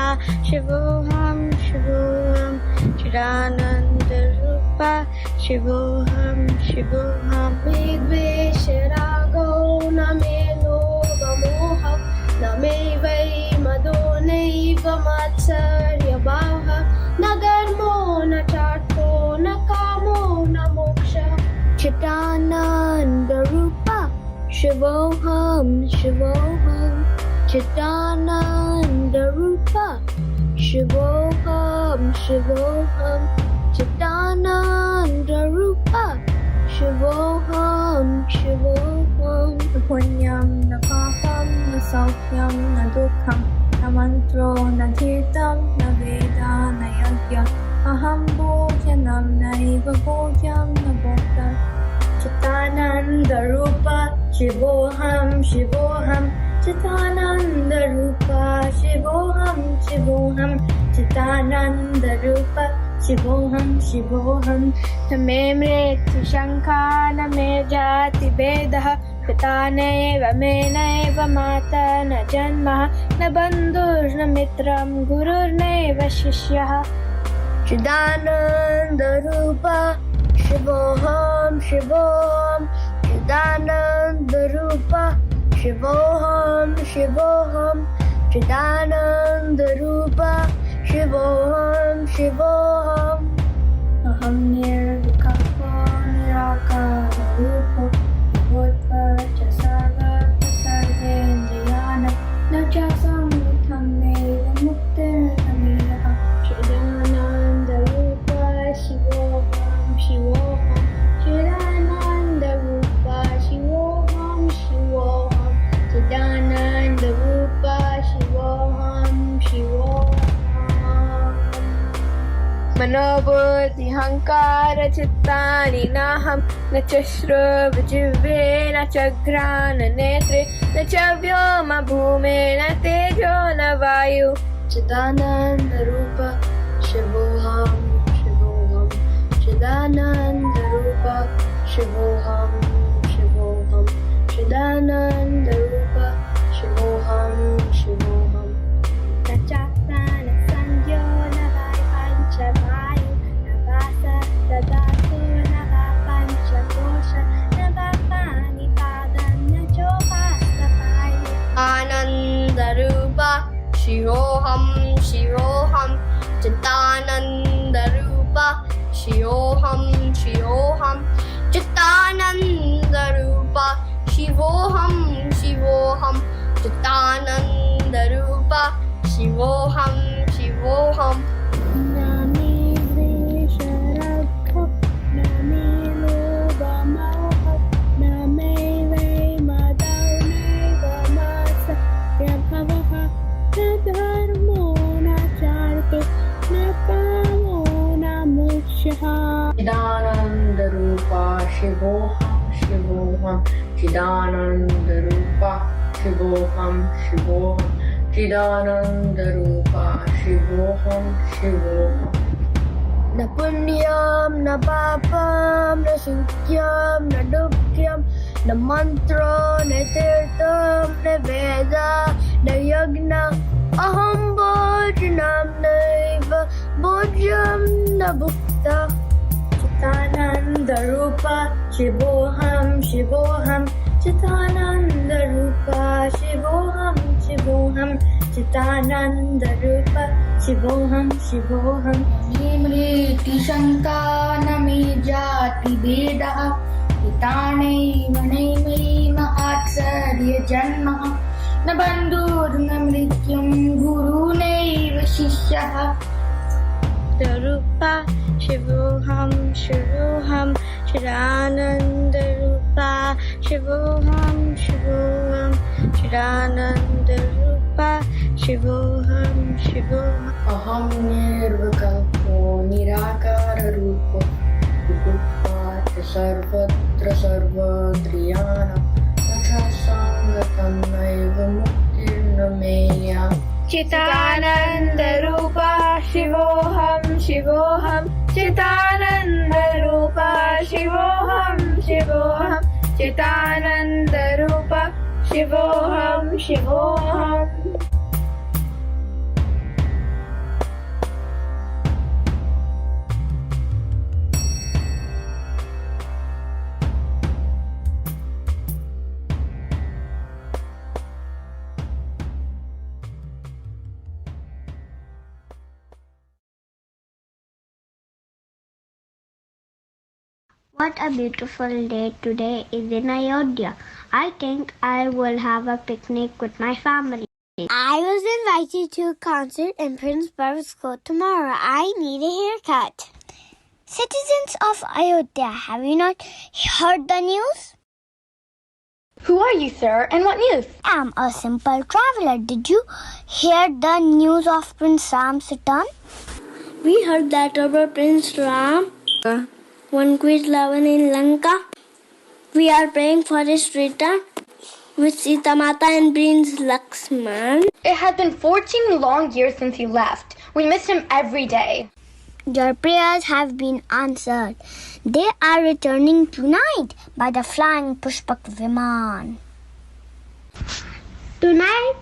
Shivoham Shivoham Chidananda Rupa Shivoham Shivoham Vidvesharago Name Loga Moha Name Vai Madonaiva Matsarya Baha Nagarmo Na Charto Na Kamo Na Moksha Chidananda Rupa Shivoham Shivoham Chidananda Rupa Shivoham Shivoham Chidananda Rupa Shivoham Shivoham Punyam na papam na saukyam na dukham na mantro na tirtam na veda na yagya aham bhojyanam naiva bhojyam na bhokta Chidananda Rupa Shivoham Shivoham Chidananda Rupa Shivoham Shivoham Chidananda Rupa Shivoham Shivoham Name Mritu Shankha Name Jati Vedaha Pitaneva Meneva Mata Na Janmaha Na Bandhur Na Mitram Gurur Neva Shishyaha Chidananda Rupa Shivoham Shivoham Chidananda Rupa Shivoham Shivoham Chidananda Rupa Shivoham Shivoham Aham Nirvikalpo Nirakara Rupa Bhutva Jasarva Sarvendriyana Najasam Mutam Neva Muktir Namilaha Chidananda Rupa Shivoham Shivoham Chidananda Rupa Shivoham Shivoham Chidananda Rupa Shivoham मनोबुद्धि हंकार चित्तानि नाहं न च श्रवजिह्वे न च घ्राण नेत्रे न च व्योम भूमे न तेजो न वायु चिदानंद रूप शिवोहम शिवोहम चिदानंद रूप शिवोहम शिवोहम चिदानंद रूप शिवोहम शिवोहम Tachapana Sanjo Navai Panchavayu Navasa Tadatu Nava Panchakosha Navapani Padanya Chopastavayu Anandarupa Shivoham Shivoham Chitanandarupa Shivoham Shivoham Chitanandarupa Shivoham Shivoham Chitanandarupa Shivoham Shivoham Nami Visharakha Nami Lubamauha Nami Vaimadharme Vamasa Yabhavaha Nadharmo Nacharke Napamo Namukshaha Chidananda Rupa Shivoham Shivoham Chidananda Rupa Shivoham Shivoham Chidananda Rupa Shivoham Shivoham Na punyam na papam na sukyam na dukhyam na mantra na tirtam na veda na yagna aham bhajanam naiva bhajam na bhukta Chitananda Rupa Shivoham Shivoham Chitananda Rupa Shivoham Shivoham Chitananda Rupa Shivoham Shivoham Nimriti Shanka Nami Jati Veda Hitane Vanai Mahatsarya Janma Nabandhur Namrityam Guru Naiva Shishyaha Rupa Shivoham Shivoham Chidananda Rupa Shivoham Shivoham Chidananda Rupa Shivoham Shivoham Aham nirvikalpo nirakara rupa Vipupat sarvatra sarvadriyana Nacha sangatam naiva muktirna meya Chitananda Rupa Shivoham Shivoham Chitananda Rupa Shivoham Shivoham Chitananda Rupa Shivoham Shivoham What a beautiful day today is in Ayodhya. I think I will have a picnic with my family. I was invited to a concert in Prince Bharat's Court tomorrow. I need a haircut. Citizens of Ayodhya, have you not heard the news? Who are you, sir, and what news? I'm a simple traveler. Did you hear the news of Prince Ram's return? We heard that about Prince Ram. One quiz 11 in Lanka. We are praying for his return with Sita Mata and Prince Lakshman. It has been 14 long years since he left. We miss him every day. Your prayers have been answered. They are returning tonight by the flying Pushpak Viman. Tonight?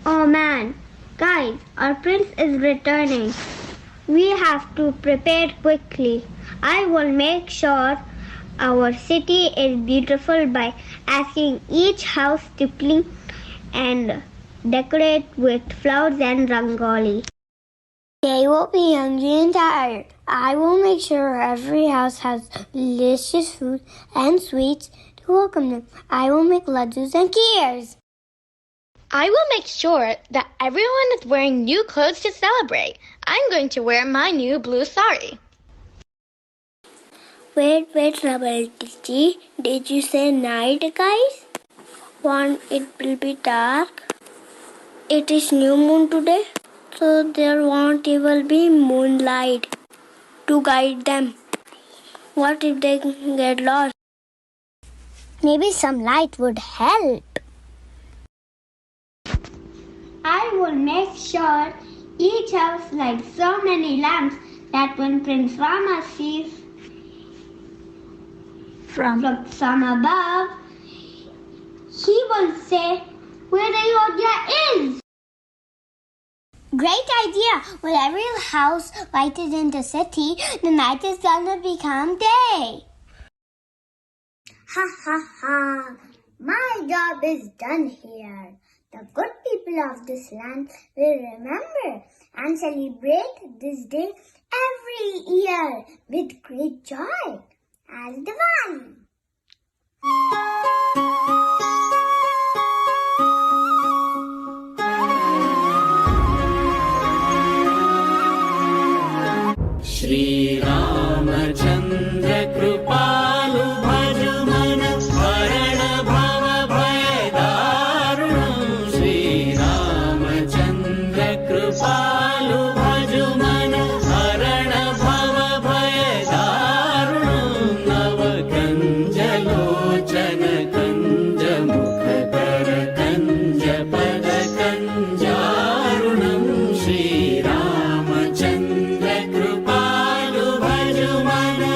Oh man, guys, our prince is returning. We have to prepare quickly. I will make sure our city is beautiful by asking each house to clean and decorate with flowers and rangoli. They will be hungry and tired. I will make sure every house has delicious food and sweets to welcome them. I will make laddus and kheers. I will make sure that everyone is wearing new clothes to celebrate. I'm going to wear my new blue sari. Wait, Rabalji. Did you say night, guys? It will be dark. It is new moon today. so there won't even be moonlight to guide them. What if they get lost? Maybe some light would help. I will make sure each house lights so many lamps that when Prince Rama sees from above, he will say where the Ayodhya is. Great idea! With every house lighted in the city, the night is gonna become day. Ha ha ha! My job is done here. The good people of this land will remember and celebrate this day every year with great joy as Diwali. Shri Ramachandra Kripalu Bhaju Man Harana Bhava Bhaya Darunam Shri Ramachandra Kripalu Bhaju Man Harana Bhava Bhaya Darunam Navakanja Lochana Kanja Mukha Kara Kanja Pada Kanjarunam Shri Ramachandra Kripalu Bhaju Mana.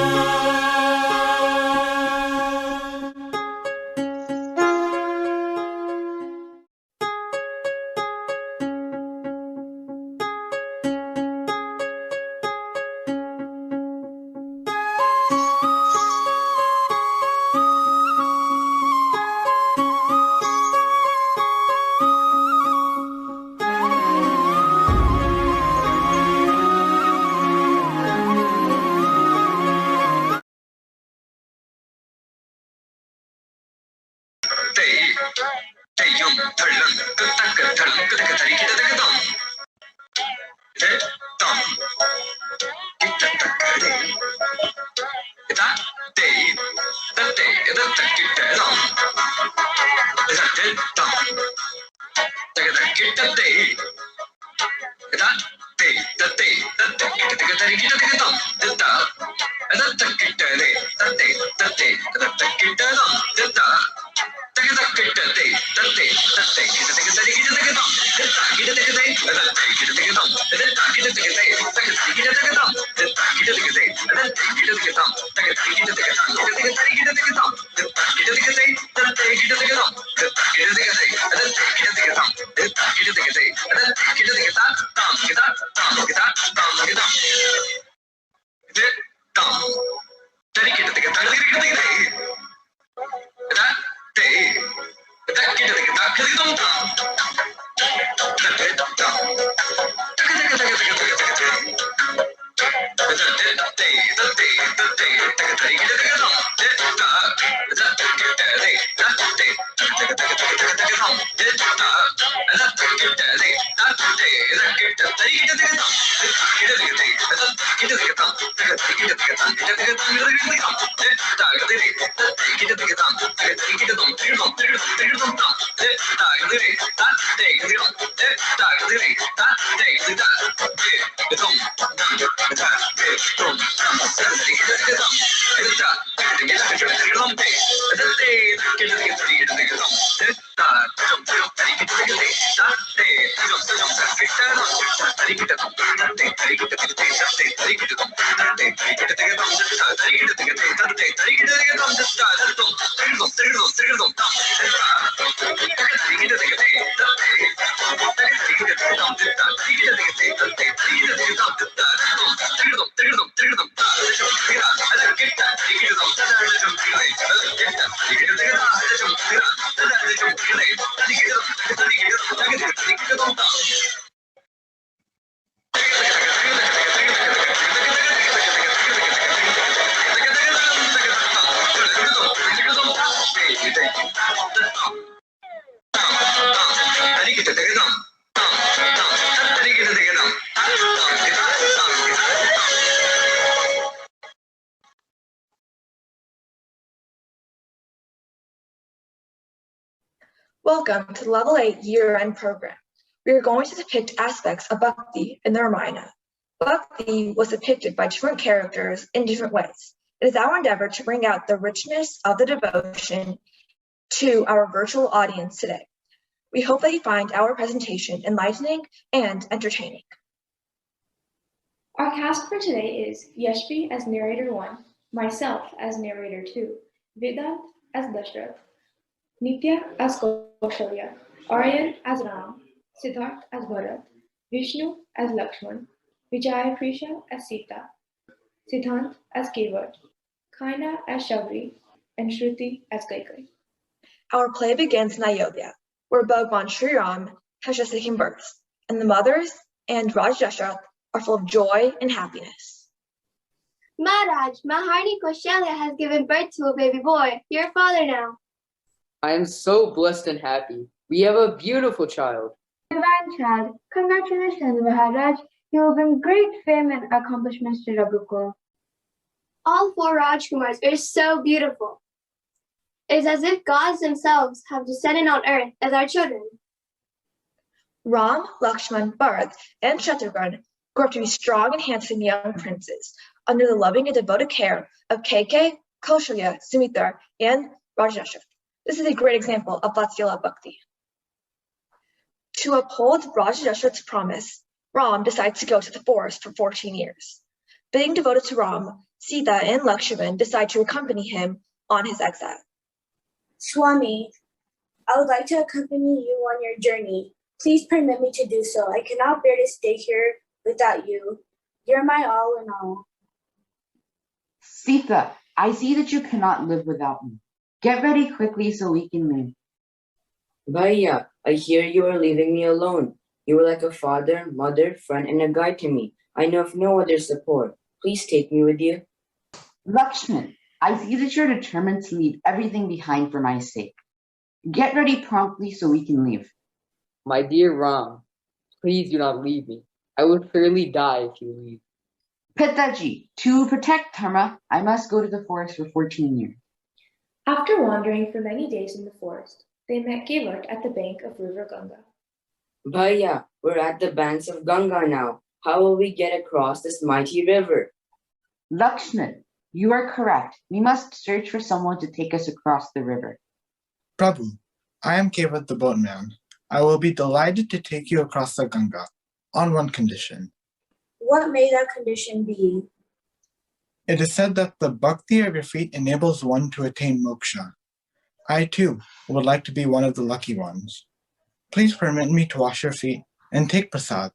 Welcome to the Level 8 year-end program. we are going to depict aspects of Bhakti in the Ramayana. Bhakti was depicted by different characters in different ways. It is our endeavor to bring out the richness of the devotion to our virtual audience today. We hope that you find our presentation enlightening and entertaining. Our cast for today is Yashvi as narrator 1, myself as narrator 2, Vedant as Dashrath, Nitya as Kaushalya, Aryan as Ram, Siddharth as Bharat, Vishnu as Lakshman, Vijaya Prisha as Sita, Siddhant as Kevat, Kaina as Shabri, and Shruti as Kaikai. Our play begins in Ayodhya, where Bhagwan Sri Ram has just taken birth, and the mothers and Raj Dashrath are full of joy and happiness. Maharaj, Maharani Kaushalya has given birth to a baby boy. You're a father now. I am so blessed and happy. We have a beautiful child. Divine child, congratulations, Maharaj. You will bring great fame and accomplishments to Raghukulam. All 4 Rajkumars are so beautiful. It is as if gods themselves have descended on earth as our children. Ram, Lakshman, Bharat, and Shatrughan grew up to be strong and handsome young princes under the loving and devoted care of Kaikeyi, Kaushalya, Sumitra, and Rajashrath. This is a great example of Vatsala Bhakti. To uphold Rajashrath's promise, Ram decides to go to the forest for 14 years. Being devoted to Ram, Sita and Lakshman decide to accompany him on his exile. Swami, I would like to accompany you on your journey. Please permit me to do so. I cannot bear to stay here without you. You're my all in all. Sita, I see that you cannot live without me. Get ready quickly so we can leave. Bhaiya, I hear you are leaving me alone. You were like a father, mother, friend, and a guide to me. I know of no other support. Please take me with you. Lakshman, I see that you're determined to leave everything behind for my sake. Get ready promptly so we can leave. My dear Ram, please do not leave me. I would fairly die if you leave. Pitaji, to protect Dharma, I must go to the forest for 14 years. After wandering for many days in the forest, they met Kevat at the bank of River Ganga. Bhaiya, we're at the banks of Ganga now. How will we get across this mighty river? Lakshman, you are correct. We must search for someone to take us across the river. Prabhu, I am Kevat the boatman. I will be delighted to take you across the Ganga, on one condition. What may that condition be? It is said that the bhakti of your feet enables one to attain moksha. I too would like to be one of the lucky ones. Please permit me to wash your feet and take prasad.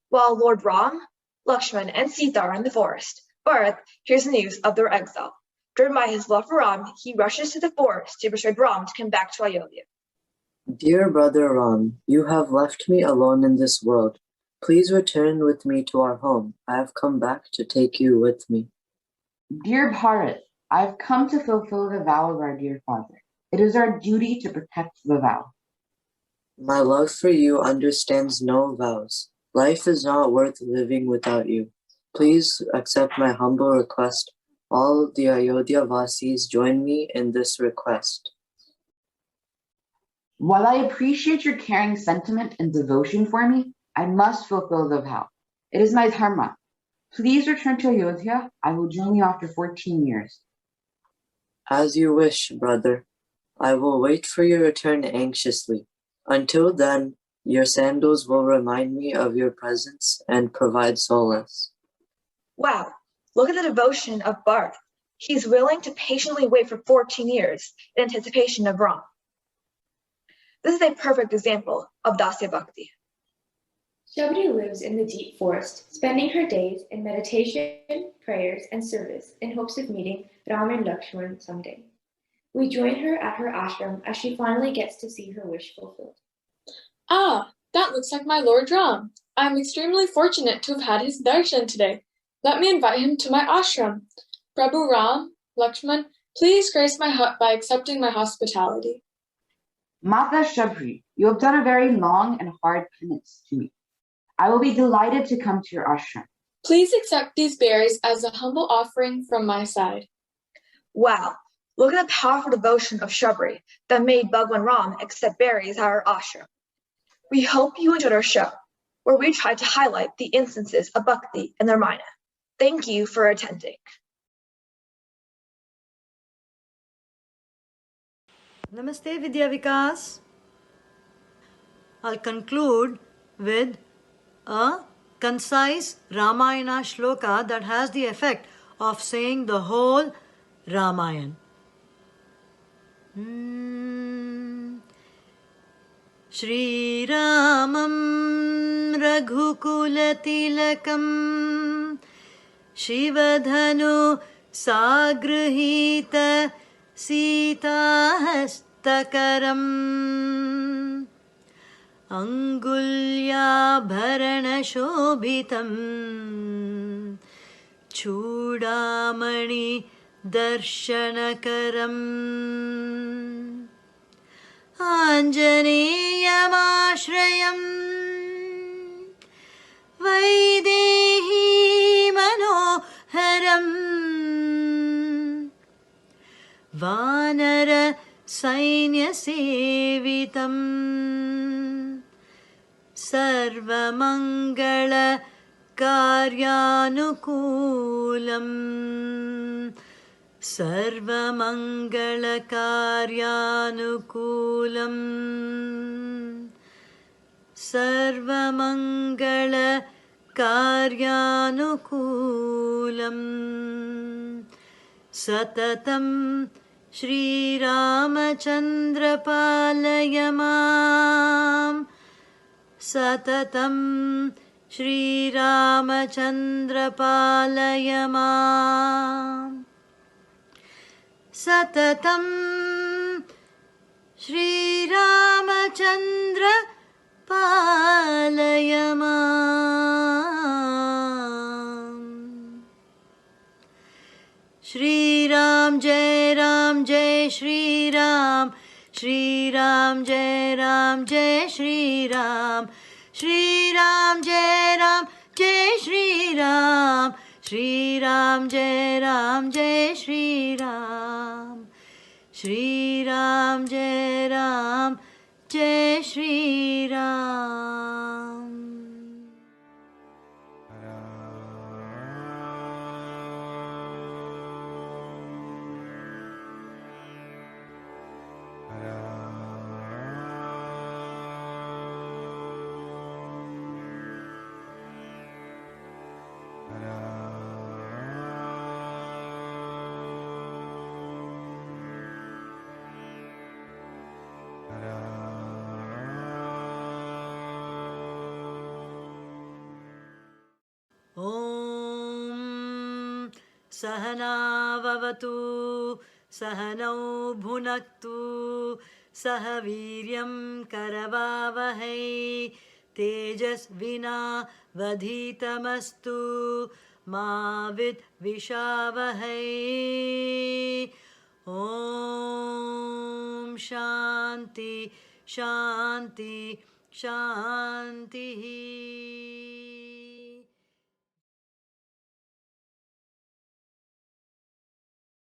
While Lord Ram, Lakshman, and Sita are in the forest, Bharat hears the news of their exile. Driven by his love for Ram, he rushes to the forest to persuade Ram to come back to Ayodhya. Dear brother Ram, you have left me alone in this world. Please return with me to our home. I have come back to take you with me. Dear Bharat, I have come to fulfill the vow of our dear father. It is our duty to protect the vow. My love for you understands no vows. Life is not worth living without you. Please accept my humble request. All the Ayodhya Vasis join me in this request. While I appreciate your caring sentiment and devotion for me, I must fulfill the vow. It is my dharma. Please return to Ayodhya. I will join you after 14 years. As you wish, brother. I will wait for your return anxiously. Until then, your sandals will remind me of your presence and provide solace. Wow, look at the devotion of Bharat. He's willing to patiently wait for 14 years in anticipation of Ram. This is a perfect example of Dasya Bhakti. Shabri lives in the deep forest, spending her days in meditation, prayers, and service in hopes of meeting Ram and Lakshman someday. We join her at her ashram as she finally gets to see her wish fulfilled. Ah, that looks like my Lord Ram. I am extremely fortunate to have had his darshan today. Let me invite him to my ashram. Prabhu Ram, Lakshman, please grace my hut by accepting my hospitality. Mata Shabri, you have done a very long and hard penance to me. I will be delighted to come to your ashram. Please accept these berries as a humble offering from my side. Wow, look at the powerful devotion of Shabri that made Bhagwan Ram accept berries at our ashram. We hope you enjoyed our show, where we tried to highlight the instances of Bhakti and Ramayana. Thank you for attending. Namaste, Vidya Vikas. I'll conclude with a concise Ramayana shloka that has the effect of saying the whole Ramayana. Shri Ramam Raghukulatилakam Shivadhanu Sagrahita Sitahastakaram Angulyabaranashobhitam Chudamani Darshanakaram Anjaneyamashhrayam Vaidehi Manoharam Vanara Sainyasevitam Sarvamangala Karyanukulam Sarvamangala Karyanukulam Sarvamangala Karyanukulam Satatam Shri Ramachandra Palayamam Satatam Shri Ramachandra Palayamam Satatam Shri Ramachandra Palayamam Shri Ram Jai Ram Jai Shri Ram Shri Ram Jai Ram Jai Shri Ram Shri Ram Jai Ram Jai Shri Ram Shri Ram Jai Ram Jai Shri Ram Shri Ram Jai Ram Jai Shri Ram Om Sahana Vavatu Sahanau Bhunaktu Sahaviryam Karavavahai Tejas Vina Vadhitamastu Mavid Vishavahai Om Shanti Shanti Shanti